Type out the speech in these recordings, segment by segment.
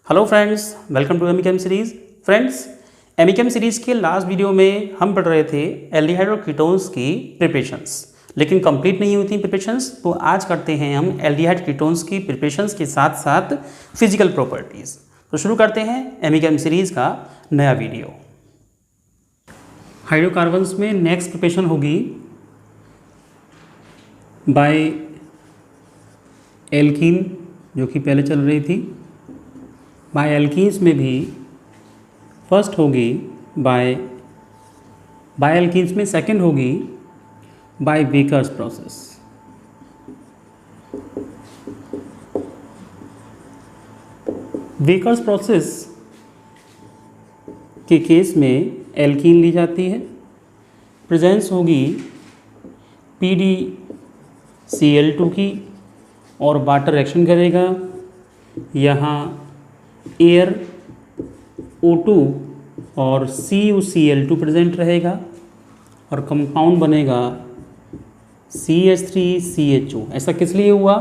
Hello friends, welcome to Amichem series. Friends, Amichem series के last video में हम पढ़ रहे थे एल्डिहाइड और कीटोन्स की प्रिपरेशंस, लेकिन कंप्लीट नहीं हुई थी प्रिपरेशंस। तो आज करते हैं हम एल्डिहाइड कीटोन्स की प्रिपरेशंस के साथ साथ फिजिकल प्रॉपर्टीज़। तो शुरू करते हैं एमिकेम सीरीज़ का नया वीडियो। हाइड्रोकार्बन्स में नेक्स्ट प्रिपरेशन होगी बाय एल्कीन, जो कि पहले चल रही थी। बाय एल्कीन्स में भी फर्स्ट होगी बाय एल्कीन्स में सेकंड होगी by Baker's process. Baker's process के केस में एल्कीन ली जाती है, प्रेजेंस होगी PdCl2 की और वाटर रिएक्शन करेगा। यहाँ एयर O2 और CuCl2 प्रेजेंट रहेगा और कंपाउंड बनेगा CH3CHO। ऐसा किस लिए हुआ?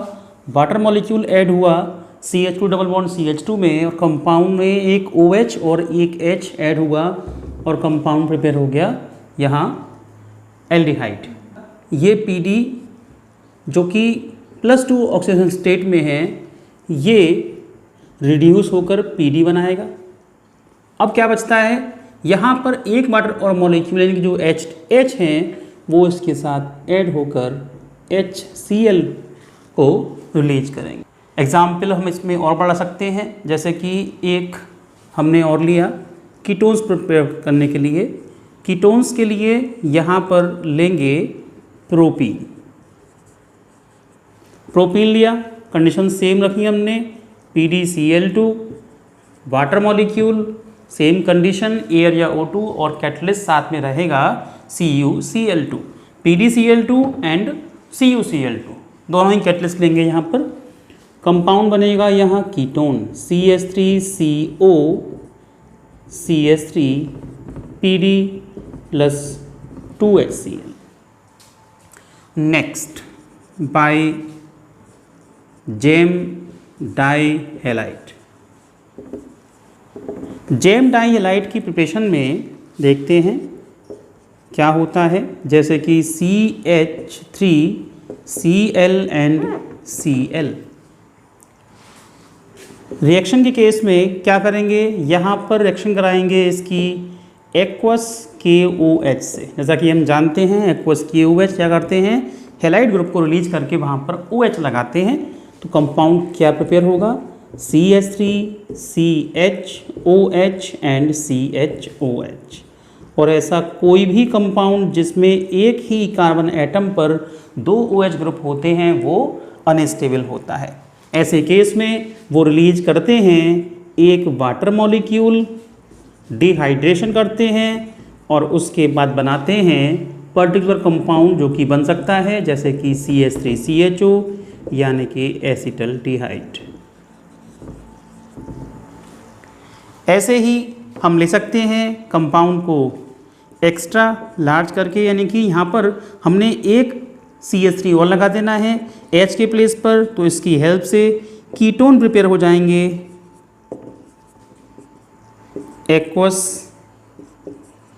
वाटर मॉलिक्यूल ऐड हुआ CH2 डबल बॉन्ड CH2 में और कंपाउंड में एक OH और एक H ऐड हुआ और कंपाउंड प्रिपेयर हो गया यहाँ एल्डिहाइड। ये PD जो कि +2 ऑक्सीजन स्टेट में है, ये रिड्यूस होकर PD बनाएगा। अब क्या बचता है? यहाँ पर एक वाटर और मॉलिक्यूल यानी कि जो H हैं वो इसके साथ ऐड होकर HCl को रिलीज करेंगे। एग्जाम्पल हम इसमें और बढ़ा सकते हैं, जैसे कि एक हमने और लिया कीटोन्स प्रिपेयर करने के लिए। कीटोन्स के लिए यहाँ पर लेंगे प्रोपीन लिया, कंडीशन सेम रखी हमने, PdCl2, water molecule same condition, air या O2 और कैटलिस्ट साथ में रहेगा CuCl2। PdCl2 एंड CuCl2 दोनों ही कैटलिस्ट लेंगे। यहाँ पर कंपाउंड बनेगा यहाँ ketone CH3CO CH3 PD plus 2HCl। Next by gem dihalide. Gem dihalide की प्रिपरेशन में देखते हैं क्या होता है, जैसे कि CH3Cl एंड Cl। रिएक्शन के केस में क्या करेंगे? यहाँ पर रिएक्शन कराएंगे इसकी एक्वस KOH से। जैसा कि हम जानते हैं एक्वस KOH क्या करते हैं, हेलाइड ग्रुप को रिलीज करके वहाँ पर OH लगाते हैं। तो कंपाउंड क्या प्रिपेयर होगा? CH3CHOH and CHOH। और ऐसा कोई भी कंपाउंड जिसमें एक ही कार्बन एटम पर 2 OH ग्रुप होते हैं वो अनस्टेबल होता है। ऐसे केस में वो रिलीज करते हैं एक वाटर मॉलिक्यूल, डिहाइड्रेशन करते हैं और उसके बाद बनाते हैं पर्टिकुलर कंपाउंड जो कि बन सकता है जैसे कि CH3CHO यानी कि एसिटल्डिहाइड। ऐसे ही हम ले सकते हैं कंपाउंड को एक्स्ट्रा लार्ज करके, यानी कि यहाँ पर हमने एक CH3 और लगा देना है H के प्लेस पर, तो इसकी हेल्प से कीटोन प्रिपेयर हो जाएंगे। एक्वस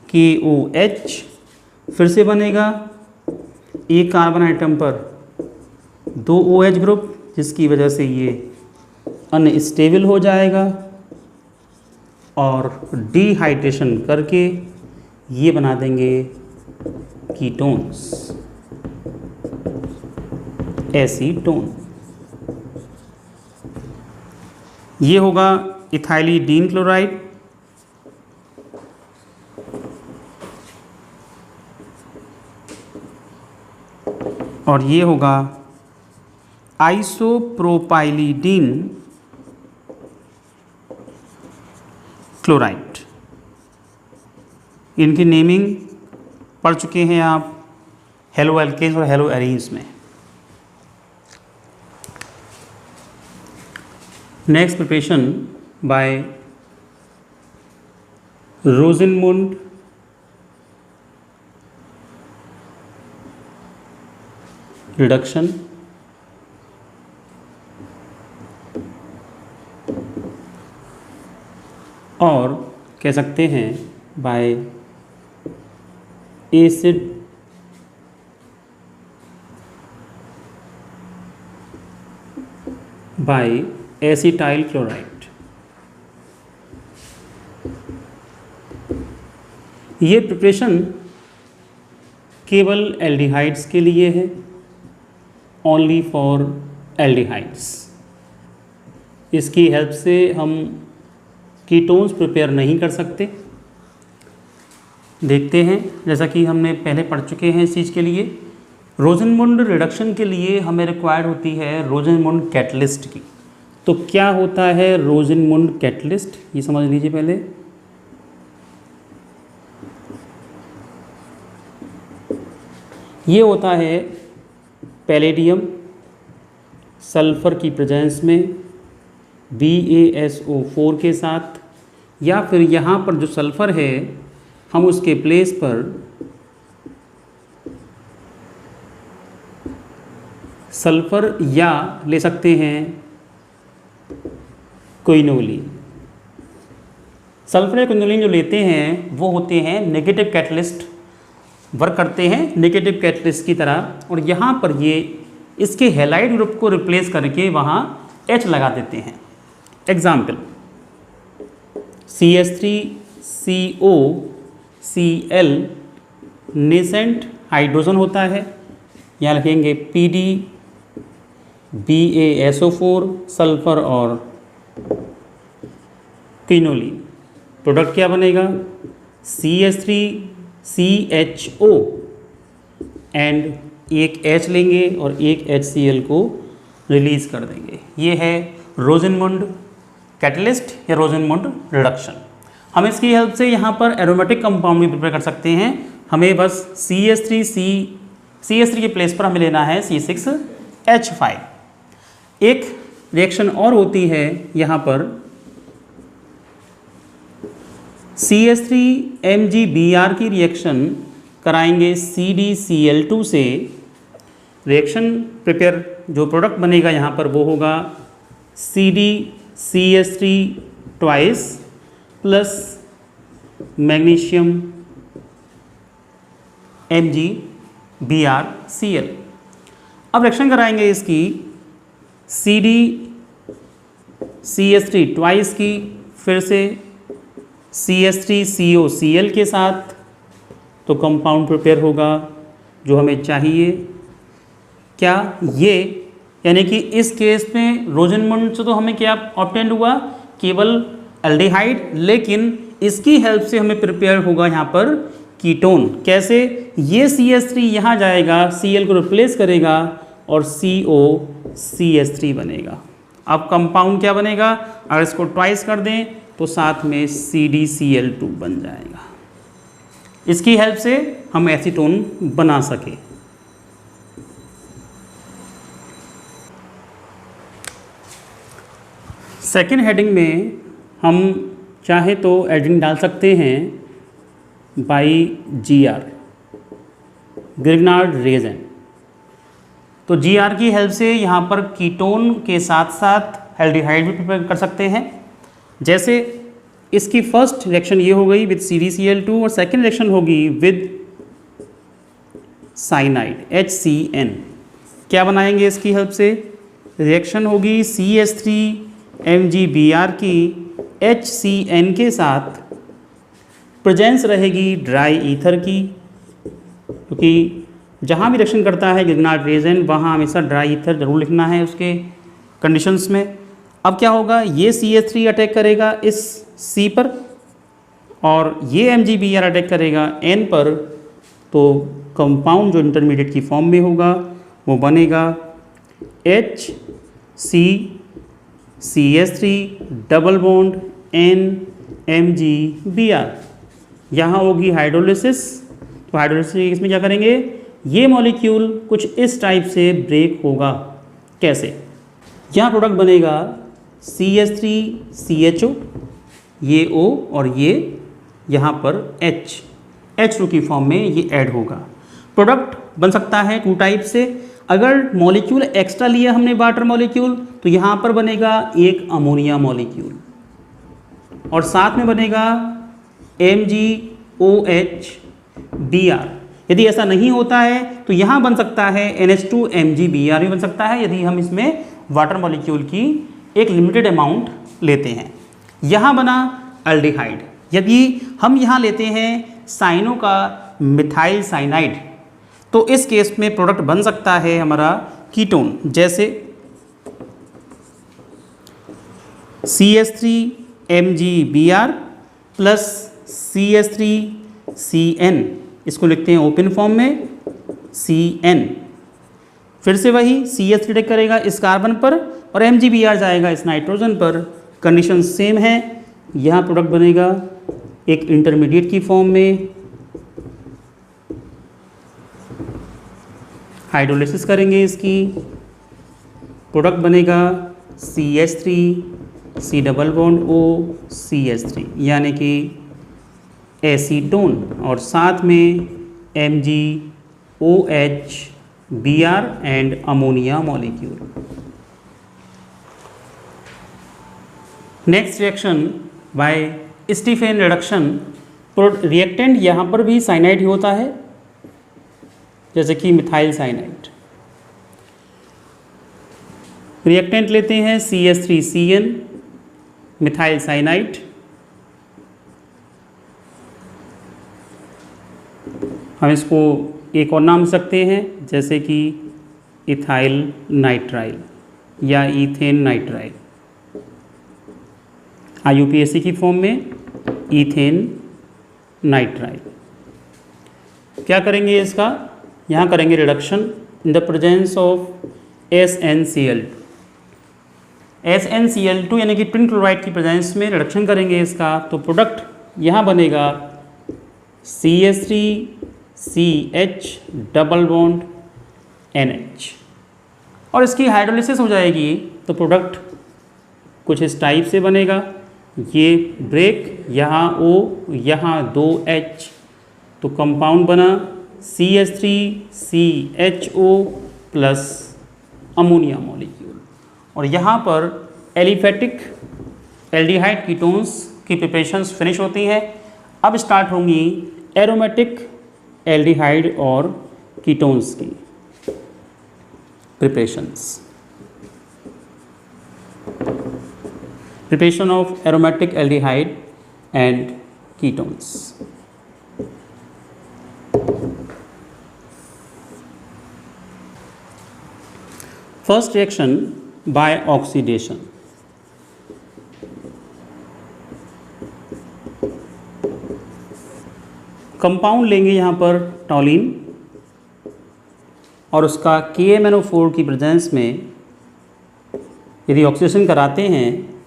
KOH फिर से बनेगा एक कार्बन आइटम पर 2 OH ग्रुप, जिसकी वजह से ये अनस्टेबल हो जाएगा और डिहाइड्रेशन करके ये बना देंगे कीटोन्स, एसीटोन। ये होगा इथाइलिडीन क्लोराइड। और ये होगा आइसोप्रोपाइलिडीन क्लोराइड। इनकी नेमिंग पढ़ चुके हैं आप हेलो एल्केन्स और हेलो एरीन्स में। Next preparation by Rosenmund reduction. और कह सकते हैं by acid by acetyl chloride. ये प्रिपरेशन केवल एल्डिहाइड्स के लिए है, ओनली फॉर एल्डिहाइड्स। इसकी हेल्प से हम कीटोन्स प्रिपेयर नहीं कर सकते। देखते हैं, जैसा कि हमने पहले पढ़ चुके हैं इस चीज़ के लिए, रोज़नमुंड रिडक्शन के लिए हमें रिक्वायर्ड होती है रोज़नमुंड कैटलिस्ट की। तो क्या होता है रोज़नमुंड कैटलिस्ट, ये समझ लीजिए पहले। ये होता है पैलेडियम सल्फ़र की प्रेजेंस में BaSO4 के साथ, या फिर यहाँ पर जो सल्फ़र है हम उसके प्लेस पर सल्फ़र या ले सकते हैं क्विनोलिन। सल्फ़र या क्विनोलिन जो लेते हैं वो होते हैं नेगेटिव कैटलिस्ट, वर्क करते हैं नेगेटिव कैटलिस्ट की तरह, और यहाँ पर ये इसके हैलाइड ग्रुप को रिप्लेस करके वहाँ H लगा देते हैं। एग्जाम्पल CH3COCl नेसेंट हाइड्रोजन होता है, यहाँ लिखेंगे PDBaSO4 सल्फ़र और क्विनोलिन। प्रोडक्ट क्या बनेगा CH3CHO एंड एक H लेंगे और एक HCl को रिलीज़ कर देंगे। ये है रोज़नमुंड कैटलिस्ट या रोज़नमुंड रिडक्शन। हम इसकी हेल्प से यहाँ पर एरोमेटिक कंपाउंड भी प्रिपेयर कर सकते हैं। हमें बस CH3 के प्लेस पर हमें लेना है C6H5। एक रिएक्शन और होती है यहाँ पर CH3MgBr की रिएक्शन कराएंगे CdCl2 से। रिएक्शन प्रिपेयर जो प्रोडक्ट बनेगा यहाँ पर वो होगा CdCH3 twice plus magnesium MgBrCl। अब रिएक्शन कराएंगे इसकी CdCH3 ट्वाइस की फिर से CH3COCl के साथ, तो कंपाउंड प्रिपेयर होगा जो हमें चाहिए। क्या ये, यानी कि इस केस में रोज़नमुंड से तो हमें क्या ऑब्टेंड हुआ, केवल एल्डिहाइड, लेकिन इसकी हेल्प से हमें प्रिपेयर होगा यहाँ पर कीटोन। कैसे, ये CH3 यहाँ जाएगा, Cl को रिप्लेस करेगा और COCH3 बनेगा। अब कंपाउंड क्या बनेगा, अगर इसको ट्वाइस कर दें तो साथ में CdCl2 बन जाएगा। इसकी हेल्प से हम एसीटोन बना सके। सेकेंड हेडिंग में हम चाहे तो एडिंग डाल सकते हैं बाई GR, ग्रिग्नार्ड रेजेंट। तो GR की हेल्प से यहाँ पर कीटोन के साथ साथ एल्डिहाइड भी प्रिपेयर कर सकते हैं। जैसे इसकी फर्स्ट रिएक्शन ये हो गई विद CdCl2 और सेकेंड रिएक्शन होगी विद साइनाइड HCN। क्या बनाएंगे इसकी हेल्प से, रिएक्शन होगी CH3MgBr की HCN के साथ, प्रेजेंस रहेगी ड्राई ईथर की, क्योंकि जहाँ भी रिएक्शन करता है ग्रिग्नार्ड रेजेंट वहाँ हमेशा ड्राई ईथर जरूर लिखना है उसके कंडीशंस में। अब क्या होगा, ये CH3 अटैक करेगा इस C पर और ये MgBr अटैक करेगा N पर, तो कंपाउंड जो इंटरमीडिएट की फॉर्म में होगा वो बनेगा HCCH3 डबल बॉन्ड NMgBr। यहाँ होगी हाइड्रोलिसिस, तो हाइड्रोलिसिस इसमें क्या करेंगे, ये मॉलिक्यूल कुछ इस टाइप से ब्रेक होगा। कैसे, यहाँ प्रोडक्ट बनेगा CH3CHO, ये O और ये यहाँ पर H2 की फॉर्म में ये ऐड होगा। प्रोडक्ट बन सकता है टू टाइप से। अगर मॉलिक्यूल एक्स्ट्रा लिया हमने वाटर मॉलिक्यूल, तो यहाँ पर बनेगा एक अमोनिया मॉलिक्यूल। और साथ में बनेगा MgOH-Br। यदि ऐसा नहीं होता है तो यहाँ बन सकता है NH2-MgBr भी बन सकता है, यदि हम इसमें वाटर मॉलिक्यूल की एक लिमिटेड अमाउंट लेते हैं। यहाँ बना अल्डिहाइड। यदि हम यहाँ लेते हैं साइनो का मिथाइल साइनाइड तो इस केस में प्रोडक्ट बन सकता है हमारा कीटोन, जैसे CH3MgBr प्लस CH3CN, इसको लिखते हैं ओपन फॉर्म में CN। फिर से वही CH3 अटैक करेगा इस कार्बन पर और MgBr जाएगा इस नाइट्रोजन पर। कंडीशन सेम है, यहाँ प्रोडक्ट बनेगा एक इंटरमीडिएट की फॉर्म में। हाइड्रोलिसिस करेंगे इसकी, प्रोडक्ट बनेगा CH3 COCH3 यानी कि एसीटोन, और साथ में MgOH-Br and ammonia molecule. Next reaction by Stephen reduction. Reactant यहाँ पर भी साइनाइड ही होता है, जैसे कि मिथाइल साइनाइड। रिएक्टेंट लेते हैं CH3CN मिथाइल साइनाइड, हम इसको एक और नाम सकते हैं जैसे कि इथाइल नाइट्राइल या ईथेन नाइट्राइल, IUPAC की फॉर्म में ईथेन नाइट्राइल। क्या करेंगे इसका, यहाँ करेंगे reduction in the presence of SnCl2। SnCl2 यानी कि ट्विन क्लोराइड की प्रेजेंस में रिडक्शन करेंगे इसका, तो प्रोडक्ट यहाँ बनेगा CH3CH डबल बॉन्ड NH, और इसकी हाइड्रोलिसिस हो जाएगी तो प्रोडक्ट कुछ इस टाइप से बनेगा। ये ब्रेक, यहाँ O, यहाँ 2H, तो कंपाउंड बना CH3CHO प्लस अमोनिया मॉलिक्यूल। और यहाँ पर एलिफेटिक एल्डिहाइड कीटोन्स की प्रिपरेशंस फिनिश होती हैं। अब स्टार्ट होंगी एरोमेटिक एल्डिहाइड और कीटोन्स की preparations. Preparation of aromatic aldehyde and ketones. First reaction by oxidation. Compound लेंगे यहाँ पर टॉलिन और उसका KMnO4 की प्रेजेंस में यदि ऑक्सीडेशन कराते हैं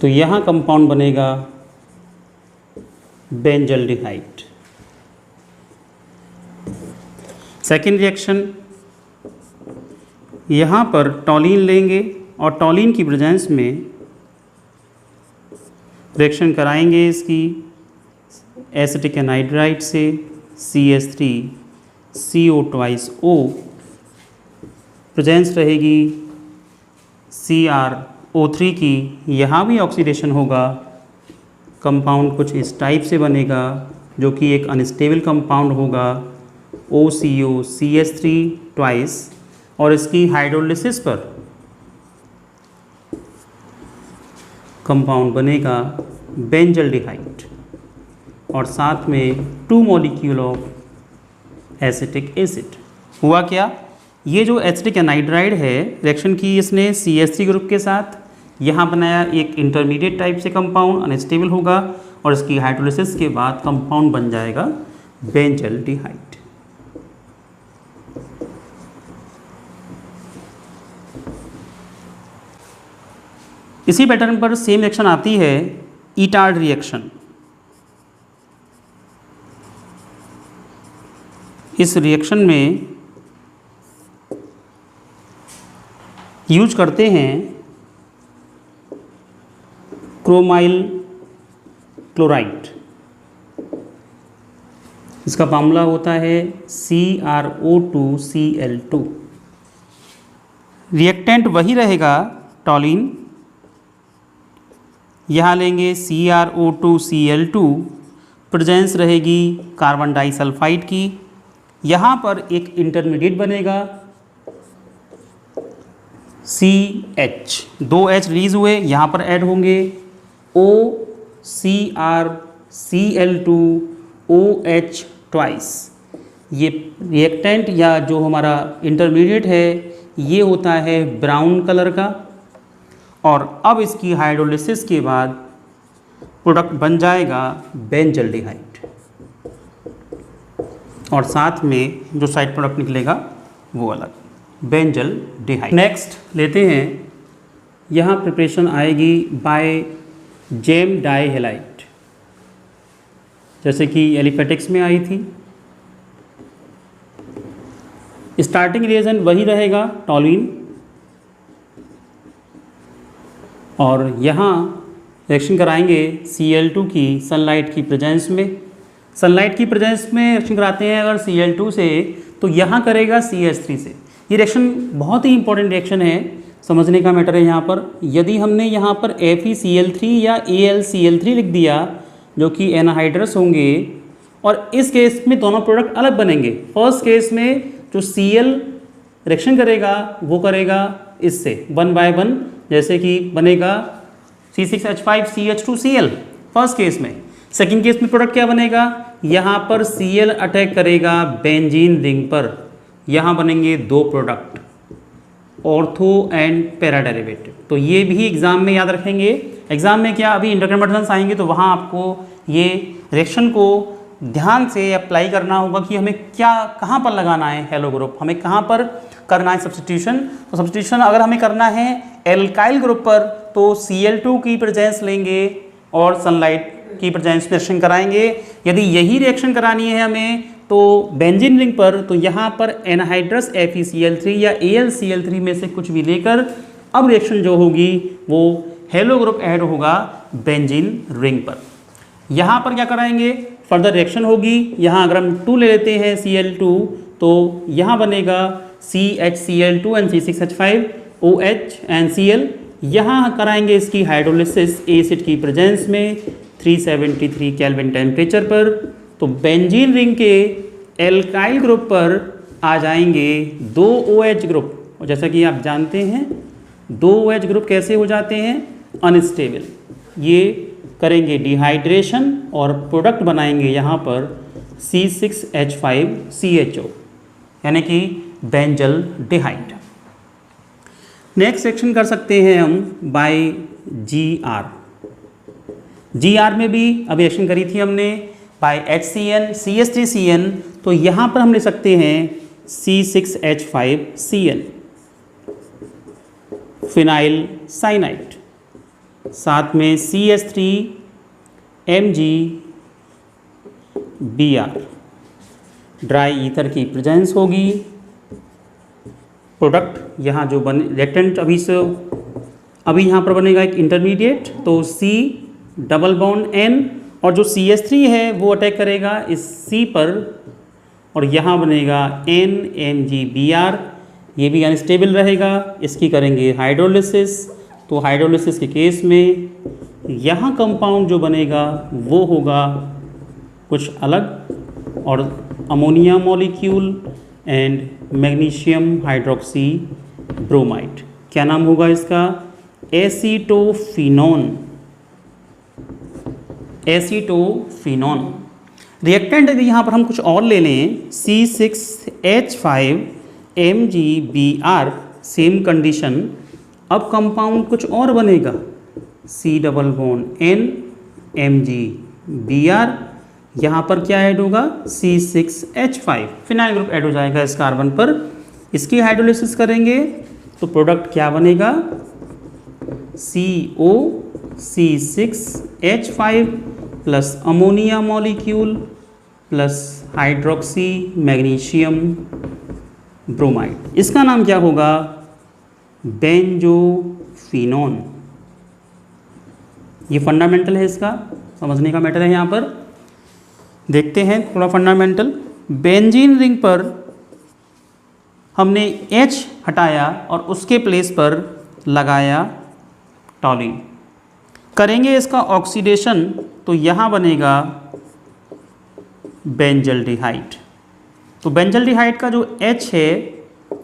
तो यहाँ कंपाउंड बनेगा बेंजल्डिहाइड। सेकेंड रिएक्शन, यहाँ पर टॉलिन लेंगे और टॉलिन की प्रेजेंस में रिएक्शन कराएंगे इसकी एसिटिक एनहाइड्राइड से CH3CO2O, प्रेजेंस रहेगी CrO3 की। यहाँ भी ऑक्सीडेशन होगा, कंपाउंड कुछ इस टाइप से बनेगा जो कि एक अनस्टेबल कंपाउंड होगा OCO-CH3 ट्वाइस, और इसकी हाइड्रोलिसिस पर कंपाउंड बनेगा बेंजल्डिहाइड और साथ में 2 मॉलिक्यूल ऑफ एसिटिक एसिड। हुआ क्या, ये जो एसिटिक एनहाइड्राइड है रिएक्शन की इसने CH3 ग्रुप के साथ, यहाँ बनाया एक इंटरमीडिएट टाइप से कंपाउंड, अनस्टेबल होगा और इसकी हाइड्रोलिसिस के बाद कंपाउंड बन जाएगा बेंजल्डिहाइड। इसी पैटर्न पर सेम रिएक्शन आती है ईटार्ड रिएक्शन। इस रिएक्शन में यूज करते हैं क्रोमाइल क्लोराइड, इसका फार्मूला होता है CrO2Cl2। रिएक्टेंट वही रहेगा टॉलिन यहाँ लेंगे CrO2Cl2, प्रेजेंस रहेगी कार्बन डाइसल्फाइड की। यहाँ पर एक इंटरमीडिएट बनेगा CH, 2 H रिलीज हुए, यहाँ पर ऐड होंगे OCrCl2OH ट्वाइस। ये रिएक्टेंट या जो हमारा इंटरमीडिएट है ये होता है ब्राउन कलर का, और अब इसकी हाइड्रोलिसिस के बाद प्रोडक्ट बन जाएगा बेंजल्डिहाइड, और साथ में जो साइड प्रोडक्ट निकलेगा वो अलग, बेंजल्डिहाइड। नेक्स्ट लेते हैं, यहाँ प्रिपरेशन आएगी बाय जेम डाइहेलाइड, जैसे कि एलिफेटिक्स में आई थी। स्टार्टिंग रिएजेंट वही रहेगा टॉल्यूइन, और यहाँ रिएक्शन कराएंगे Cl2 की सनलाइट की प्रेजेंस में। सनलाइट की प्रेजेंस में रिएक्शन कराते हैं अगर Cl2 से, तो यहाँ करेगा CH3 से। ये रिएक्शन बहुत ही इंपॉर्टेंट रिएक्शन है, समझने का मैटर है यहाँ पर। यदि हमने यहाँ पर FeCl3 या AlCl3 लिख दिया जो कि एनहाइड्रस होंगे, और इस केस में दोनों प्रोडक्ट अलग बनेंगे। फर्स्ट केस में जो Cl रिएक्शन करेगा वो करेगा इससे 1 by 1, जैसे कि बनेगा C6H5CH2Cl फर्स्ट केस में। सेकंड केस में प्रोडक्ट क्या बनेगा, यहाँ पर Cl अटैक करेगा बेंजीन रिंग पर, यहाँ बनेंगे 2 product, ortho and para derivative. तो ये भी एग्जाम में याद रखेंगे। एग्जाम में क्या, अभी इंटरकन्वर्जन्स आएंगे तो वहाँ आपको ये रिएक्शन को ध्यान से अप्लाई करना होगा कि हमें क्या कहाँ पर लगाना है हेलो ग्रुप, हमें कहाँ पर करना है सब्स्टिट्यूशन। तो सब्स्टिट्यूशन अगर हमें करना है एल्काइल ग्रुप पर तो Cl2 की प्रेजेंस लेंगे और सनलाइट की प्रेजेंस में रिएक्शन कराएंगे। यदि यही रिएक्शन करानी है हमें तो बेंजीन रिंग पर, तो यहाँ पर एनहाइड्रस FeCl3 या AlCl3 में से कुछ भी लेकर अब रिएक्शन जो होगी वो हेलो ग्रुप ऐड होगा बेंजीन रिंग पर। यहाँ पर क्या कराएंगे, फर्दर रिएक्शन होगी। यहाँ अगर हम 2 ले लेते हैं Cl2 तो यहाँ बनेगा CHCl2 and C6H5OH and Cl। यहाँ कराएंगे इसकी हाइड्रोलिसिस एसिड की प्रेजेंस में 373 केल्विन टेम्परेचर पर। तो बेंजीन रिंग के एल्काइल ग्रुप पर आ जाएंगे 2 OH ग्रुप, और जैसा कि आप जानते हैं 2 OH ग्रुप कैसे हो जाते हैं, अनस्टेबल। ये करेंगे डिहाइड्रेशन और प्रोडक्ट बनाएंगे यहाँ पर C6H5CHO यानी कि बेंजल्डिहाइड। नेक्स्ट सेक्शन कर सकते हैं हम बाय GR। GR में भी अभी एक्शन करी थी हमने बाय HCN CH3CN, तो यहाँ पर हम ले सकते हैं C6H5CN फिनाइल साइनाइड, साथ में CH3MgBr ड्राई ईथर की प्रेजेंस होगी। प्रोडक्ट यहाँ जो बने रिएक्टेंट अभी यहाँ पर बनेगा एक इंटरमीडिएट, तो C डबल बॉन्ड N, और जो CH3 है वो अटैक करेगा इस C पर, और यहाँ बनेगा NMgBr, ये भी अनस्टेबल रहेगा। इसकी करेंगे हाइड्रोलिसिस, तो हाइड्रोलिसिस के केस में यहाँ कंपाउंड जो बनेगा वो होगा कुछ अलग, और ammonia molecule and magnesium hydroxy bromide. क्या नाम होगा इसका, एसीटोफिनॉन। रिएक्टेंट यदि यहाँ पर हम कुछ और ले लें C6H5MgBr, सेम कंडीशन, अब कंपाउंड कुछ और बनेगा C double bond N MgBr, यहाँ पर क्या ऐड होगा C6H5 फिनाइल ग्रुप ऐड हो जाएगा इस कार्बन पर। इसकी हाइड्रोलिसिस करेंगे तो प्रोडक्ट क्या बनेगा, CO C6H5 plus ammonia molecule plus hydroxy magnesium bromide. इसका नाम क्या होगा, बेंजोफिनॉन। ये फंडामेंटल है, इसका समझने का मैटर है। यहाँ पर देखते हैं थोड़ा फंडामेंटल। बेंजीन रिंग पर हमने H हटाया और उसके प्लेस पर लगाया टॉल्यूइन। करेंगे इसका ऑक्सीडेशन तो यहाँ बनेगा बेंजल्डिहाइड। तो बेंजल्डिहाइड का जो H है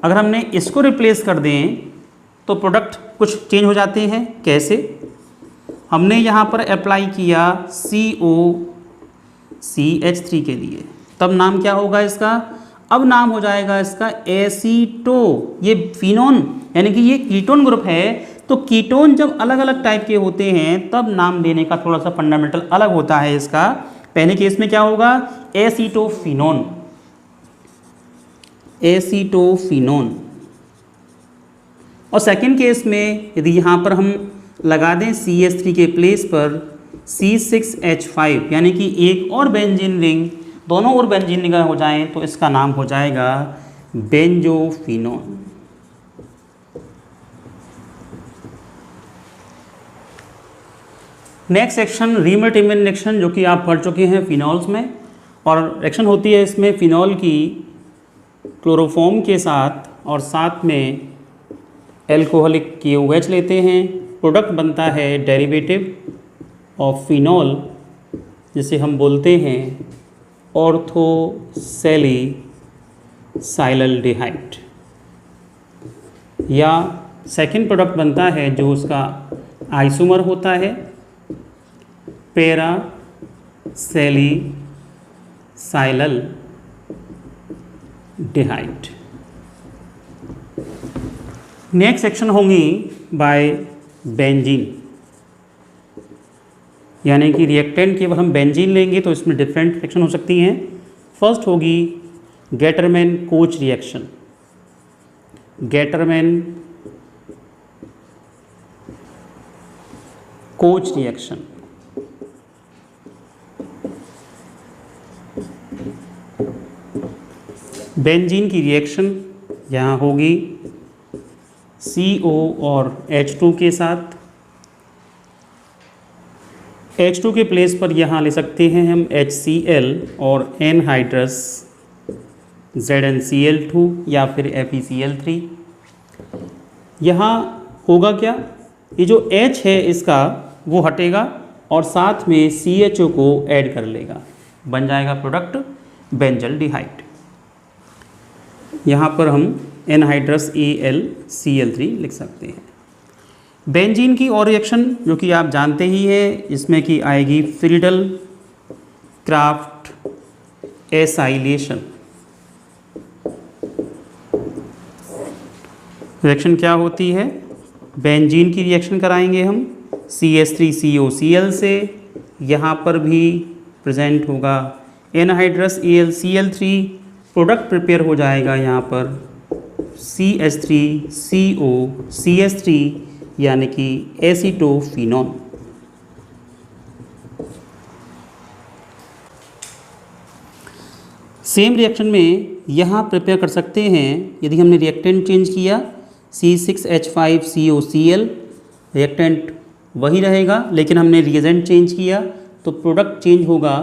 अगर हमने इसको रिप्लेस कर दें तो प्रोडक्ट कुछ चेंज हो जाते हैं। कैसे? हमने यहाँ पर अप्लाई किया COCH3 के लिए, तब नाम क्या होगा इसका? अब नाम हो जाएगा इसका एसीटो। ये फिनोन यानी कि ये कीटोन ग्रुप है। तो कीटोन जब अलग अलग टाइप के होते हैं तब नाम देने का थोड़ा सा फंडामेंटल अलग होता है इसका। पहले केस में क्या होगा? Acetophenone, acetophenone. और सेकंड केस में यदि यहाँ पर हम लगा दें CH3 के प्लेस पर C6H5 यानी कि एक और बेंजीन रिंग, दोनों और बेंजीन रिंग हो जाएं तो इसका नाम हो जाएगा बेंजोफिनोन। नेक्स्ट सेक्शन रीमर्टिमन रिएक्शन, जो कि आप पढ़ चुके हैं फिनॉल्स में। और रिएक्शन होती है इसमें फिनॉल की क्लोरोफॉर्म के साथ और साथ में एल्कोहलिक KOH लेते हैं। प्रोडक्ट बनता है डेरिवेटिव ऑफ फिनॉल जिसे हम बोलते हैं ऑर्थोसैलिसाइलल्डिहाइड, या सेकंड प्रोडक्ट बनता है जो उसका आइसोमर होता है पैरासेलिसाइलल्डिहाइड। नेक्स्ट सेक्शन होंगी बाय बेंजीन, यानी कि रिएक्टेंट केवल हम बेंजीन लेंगे तो इसमें डिफरेंट रिएक्शन हो सकती हैं। फर्स्ट होगी Gattermann coach reaction. Gattermann coach reaction, benzene की रिएक्शन यहाँ होगी CO और H2 के साथ। H2 के प्लेस पर यहाँ ले सकते हैं हम HCl और एनहाइड्रस ZnCl2 या फिर FeCl3। यहाँ होगा क्या? ये जो H है इसका वो हटेगा और साथ में CHO को ऐड कर लेगा, बन जाएगा प्रोडक्ट बेंजल्डिहाइड। यहाँ पर हम एनहाइड्रस AlCl3 लिख सकते हैं। बेंजीन की और रिएक्शन जो कि आप जानते ही हैं, इसमें की आएगी फ्रीडल क्राफ्ट एसाइलेशन। रिएक्शन क्या होती है? बेंजीन की रिएक्शन कराएंगे हम CH3COCl से। यहाँ पर भी प्रेजेंट होगा एनहाइड्रस AlCl3। प्रोडक्ट प्रिपेयर हो जाएगा यहाँ पर CH3COCH3 यानी कि एसीटोफिनोन। सेम रिएक्शन में यहाँ प्रिपेयर कर सकते हैं यदि हमने रिएक्टेंट चेंज किया C6H5COCl, रिएक्टेंट वही रहेगा लेकिन हमने रिएजेंट चेंज किया तो प्रोडक्ट चेंज होगा,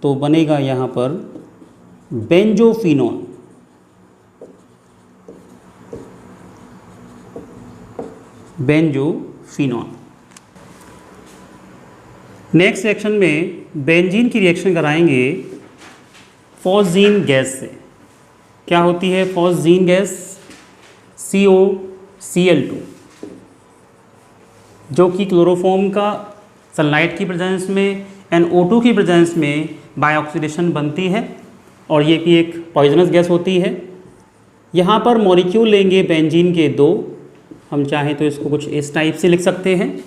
तो बनेगा यहाँ पर बेंजोफिनोन। बेंजोफिनोन। नेक्स्ट सेक्शन में बेंजीन की रिएक्शन कराएंगे फॉस्जीन गैस से। क्या होती है फॉस्जीन गैस? COCl2, जो कि क्लोरोफॉर्म का सनलाइट की प्रेजेंस में NO2 की प्रेजेंस में बाय ऑक्सीडेशन बनती है और ये भी एक पॉइजनस गैस होती है। यहाँ पर मॉलिक्यूल लेंगे बेंजीन के दो, हम चाहें तो इसको कुछ इस टाइप से लिख सकते हैं।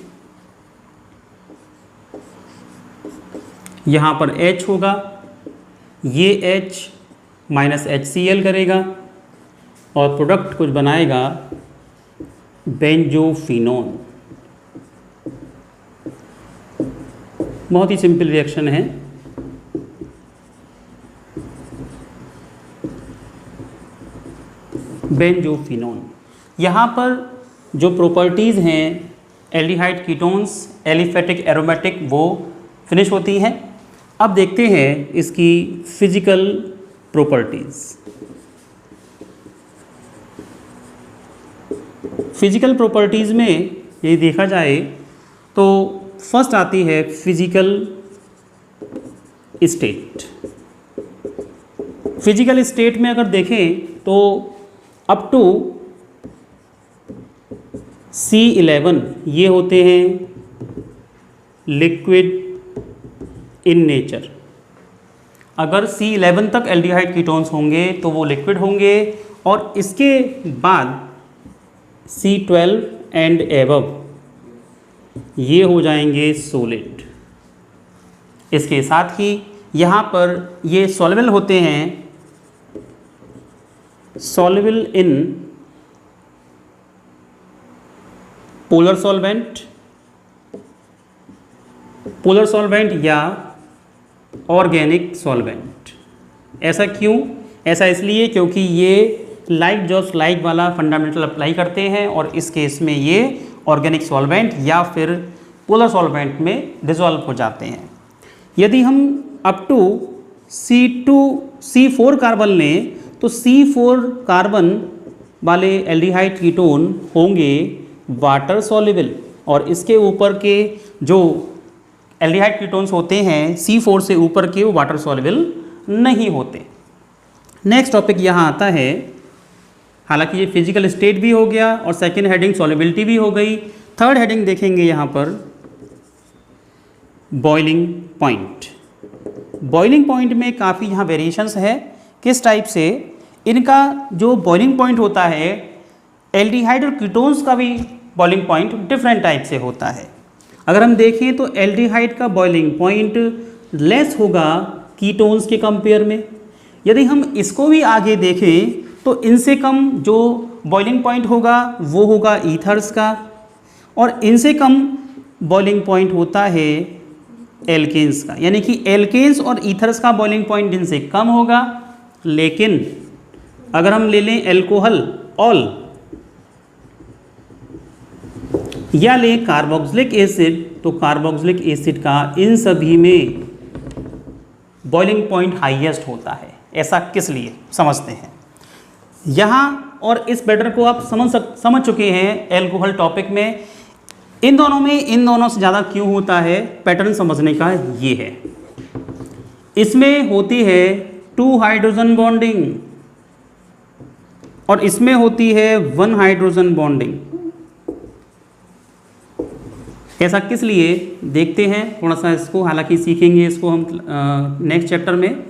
यहाँ पर H होगा, ये H माइनस HCl करेगा और प्रोडक्ट कुछ बनाएगा बेंजोफिनोन। बहुत ही सिंपल रिएक्शन है। बेंजोफिनोन। यहाँ पर जो प्रॉपर्टीज़ हैं एल्डिहाइड कीटोन्स एलिफेटिक एरोमेटिक वो फिनिश होती हैं। अब देखते हैं इसकी फिजिकल प्रॉपर्टीज़। फिजिकल प्रॉपर्टीज़ में यदि देखा जाए तो फर्स्ट आती है फिजिकल स्टेट। फिजिकल स्टेट में अगर देखें तो अप टू C11 ये होते हैं लिक्विड इन नेचर। अगर C11 तक एल्डिहाइड कीटोन्स होंगे तो वो लिक्विड होंगे, और इसके बाद C12 एंड एबव ये हो जाएंगे सॉलिड। इसके साथ ही यहाँ पर ये सॉल्युबल होते हैं, सॉल्युबल इन पोलर सॉल्वेंट या ऑर्गेनिक सॉल्वेंट। ऐसा क्यों? ऐसा इसलिए क्योंकि ये लाइक जॉस लाइक वाला फंडामेंटल अप्लाई करते हैं, और इस केस में ये ऑर्गेनिक सॉल्वेंट या फिर पोलर सॉल्वेंट में डिसॉल्व हो जाते हैं। यदि हम अप टू C4 कार्बन लें तो C4 कार्बन वाले एल्डिहाइड कीटोन होंगे वाटर सॉल्युबल, और इसके ऊपर के जो एल्डिहाइड कीटोन्स होते हैं C4 से ऊपर के वो वाटर सॉल्युबल नहीं होते। नेक्स्ट टॉपिक यहाँ आता है, हालांकि ये फिजिकल स्टेट भी हो गया और सेकेंड हेडिंग सॉल्युबिलिटी भी हो गई। थर्ड हेडिंग देखेंगे यहाँ पर बॉइलिंग पॉइंट। बॉइलिंग पॉइंट में काफ़ी यहाँ वेरिएशंस है। किस टाइप से? इनका जो बॉइलिंग पॉइंट होता है, एल्डिहाइड और कीटोन्स का भी बॉइलिंग पॉइंट डिफरेंट टाइप से होता है। अगर हम देखें तो एल्डिहाइड का बॉइलिंग पॉइंट लेस होगा कीटोन्स के कंपेयर में। यदि हम इसको भी आगे देखें तो इनसे कम जो बॉइलिंग पॉइंट होगा वो होगा ईथर्स का, और इनसे कम बॉइलिंग पॉइंट होता है एल्केन्स का। यानी कि एल्केन्स और ईथर्स का बॉइलिंग पॉइंट इनसे कम होगा। लेकिन अगर हम ले लें एल्कोहल ऑल या लें कार्बोक्सिलिक एसिड, तो कार्बोक्सिलिक एसिड का इन सभी में बॉइलिंग पॉइंट हाईएस्ट होता है। ऐसा किस लिए? समझते हैं यहाँ, और इस बैटर को आप समझ चुके हैं एल्कोहल टॉपिक में। इन दोनों से ज़्यादा क्यों होता है, पैटर्न समझने का ये है। इसमें होती है 2 हाइड्रोजन बॉन्डिंग और इसमें होती है 1 हाइड्रोजन बॉन्डिंग। ऐसा किस लिए? देखते हैं थोड़ा सा इसको, हालांकि सीखेंगे इसको हम नेक्स्ट चैप्टर में।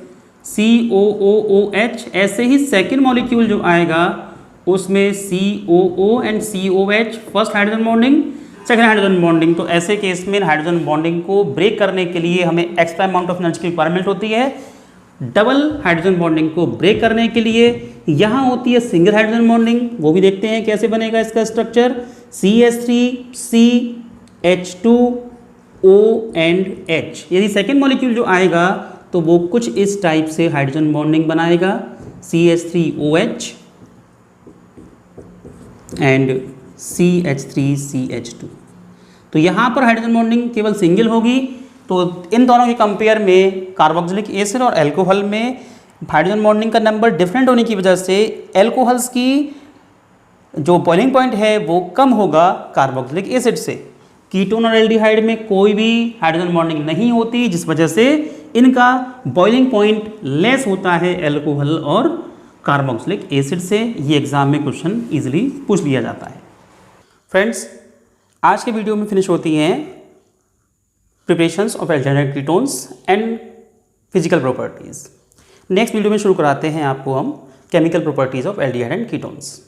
COOOH, ऐसे ही सेकेंड मॉलिक्यूल जो आएगा उसमें COO and COH first hydrogen bonding, second hydrogen bonding. तो ऐसे केस में हाइड्रोजन बॉन्डिंग को ब्रेक करने के लिए हमें एक्स्ट्रा अमाउंट ऑफ एनर्जी की रिक्वायरमेंट होती है। डबल हाइड्रोजन बॉन्डिंग को ब्रेक करने के लिए यहाँ होती है सिंगल हाइड्रोजन बॉन्डिंग। वो भी देखते हैं कैसे बनेगा इसका स्ट्रक्चर। CH3CH2O and H। यदि सेकेंड मॉलिक्यूल जो आएगा तो वो कुछ इस टाइप से हाइड्रोजन बॉन्डिंग बनाएगा, CH3OH एंड CH3CH2। तो यहाँ पर हाइड्रोजन बॉन्डिंग केवल सिंगल होगी। तो इन दोनों के कंपेयर में कार्बोक्सिलिक एसिड और एल्कोहल में हाइड्रोजन बॉन्डिंग का नंबर डिफरेंट होने की वजह से एल्कोहल्स की जो बॉइलिंग पॉइंट है वो कम होगा कार्बोक्सिलिक एसिड से। कीटोन और एल्डिहाइड में कोई भी हाइड्रोजन बॉन्डिंग नहीं होती, जिस वजह से इनका बॉइलिंग पॉइंट लेस होता है एल्कोहल और कार्बोक्सिलिक एसिड से। ये एग्जाम में क्वेश्चन इजीली पूछ लिया जाता है। फ्रेंड्स, आज के वीडियो में फिनिश होती हैं preparations of aldehyde ketones and physical properties. Next video में शुरू कराते हैं आपको हम chemical properties of aldehyde and ketones.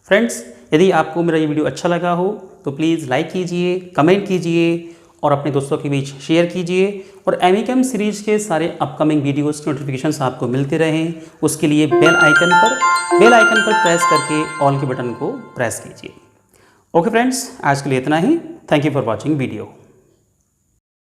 Friends, यदि आपको मेरा ये वीडियो अच्छा लगा हो तो प्लीज़ लाइक कीजिए, कमेंट कीजिए और अपने दोस्तों के बीच शेयर कीजिए। और एमिकेम सीरीज के सारे अपकमिंग वीडियोस के नोटिफिकेशंस आपको मिलते रहें, उसके लिए बेल आइकन पर प्रेस करके ऑल के बटन को प्रेस कीजिए। ओके फ्रेंड्स, आज के लिए इतना ही। Thank you for watching video.